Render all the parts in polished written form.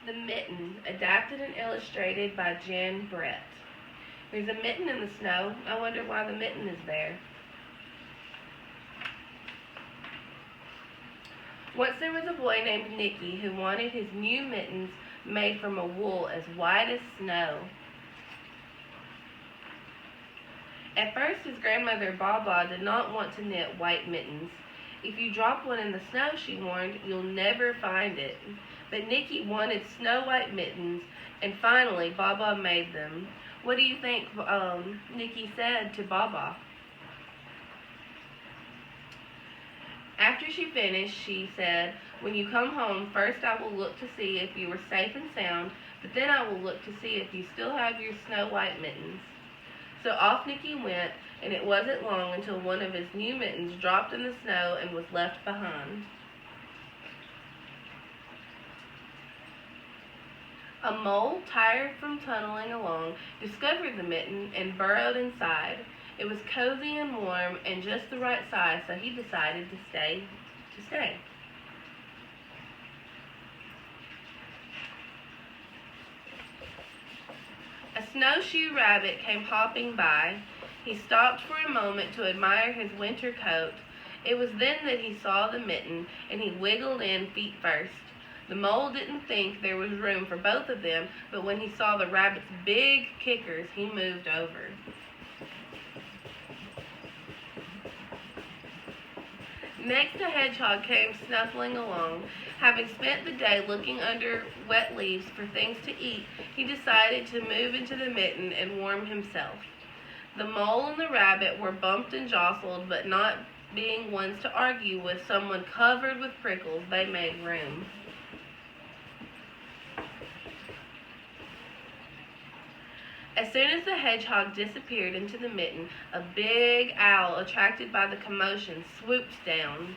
The Mitten, adapted and illustrated by Jen Brett. There's a mitten in the snow. I wonder why the mitten is there. Once there was a boy named Nicky who wanted his new mittens made from a wool as white as snow. At first, his grandmother Baba did not want to knit white mittens. If you drop one in the snow, she warned, you'll never find it. But Nicky wanted snow-white mittens, and finally Baba made them. What do you think Nicky said to Baba? After she finished, she said, when you come home, first I will look to see if you were safe and sound, but then I will look to see if you still have your snow-white mittens. So off Nicky went, and it wasn't long until one of his new mittens dropped in the snow and was left behind. A mole, tired from tunneling along, discovered the mitten and burrowed inside. It was cozy and warm and just the right size, so he decided to stay. A snowshoe rabbit came hopping by. He stopped for a moment to admire his winter coat. It was then that he saw the mitten, and he wiggled in feet first. The mole didn't think there was room for both of them, but when he saw the rabbit's big kickers, he moved over. Next, a hedgehog came snuffling along. Having spent the day looking under wet leaves for things to eat, he decided to move into the mitten and warm himself. The mole and the rabbit were bumped and jostled, but not being ones to argue with someone covered with prickles, they made room. As soon as the hedgehog disappeared into the mitten, a big owl, attracted by the commotion, swooped down.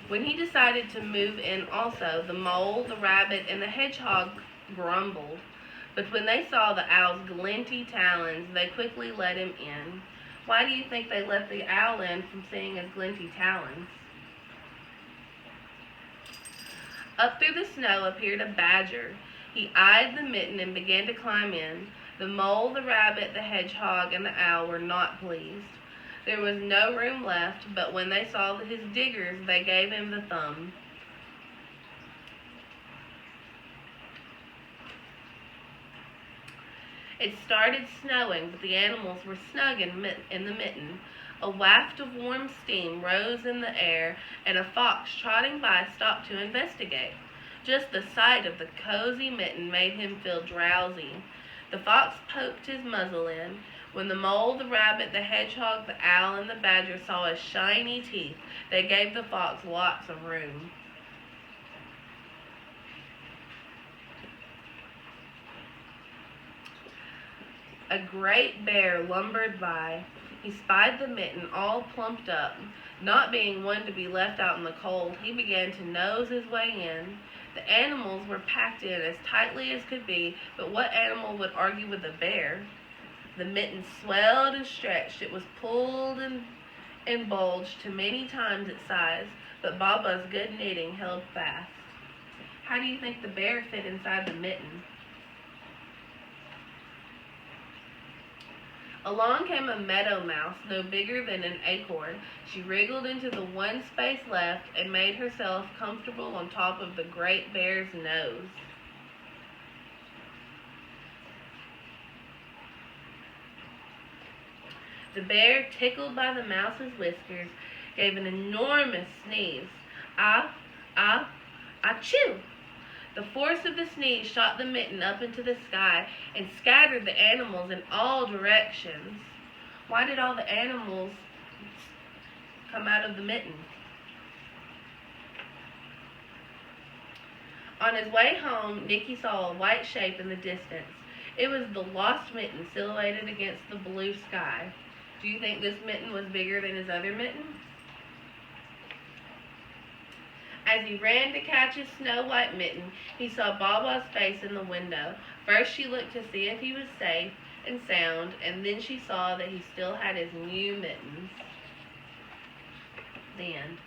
When he decided to move in also, the mole, the rabbit, and the hedgehog grumbled. But when they saw the owl's glinty talons, they quickly let him in. Why do you think they let the owl in from seeing his glinty talons? Up through the snow appeared a badger. He eyed the mitten and began to climb in. The mole, the rabbit, the hedgehog, and the owl were not pleased. There was no room left, but when they saw his diggers, they gave him the thumb. It started snowing, but the animals were snug in the mitten. A waft of warm steam rose in the air, and a fox trotting by stopped to investigate. Just the sight of the cozy mitten made him feel drowsy. The fox poked his muzzle in. When the mole, the rabbit, the hedgehog, the owl, and the badger saw his shiny teeth, they gave the fox lots of room. A great bear lumbered by. He spied the mitten all plumped up. Not being one to be left out in the cold, he began to nose his way in. The animals were packed in as tightly as could be, but what animal would argue with a bear? The mitten swelled and stretched. It was pulled and bulged to many times its size, but Baba's good knitting held fast. How do you think the bear fit inside the mitten? Along came a meadow mouse, no bigger than an acorn. She wriggled into the one space left and made herself comfortable on top of the great bear's nose. The bear, tickled by the mouse's whiskers, gave an enormous sneeze. Ah, ah, achoo! The force of the sneeze shot the mitten up into the sky and scattered the animals in all directions. Why did all the animals come out of the mitten? On his way home, Nicky saw a white shape in the distance. It was the lost mitten silhouetted against the blue sky. Do you think this mitten was bigger than his other mitten? As he ran to catch his snow-white mitten, he saw Baba's face in the window. First she looked to see if he was safe and sound, and then she saw that he still had his new mittens. The end.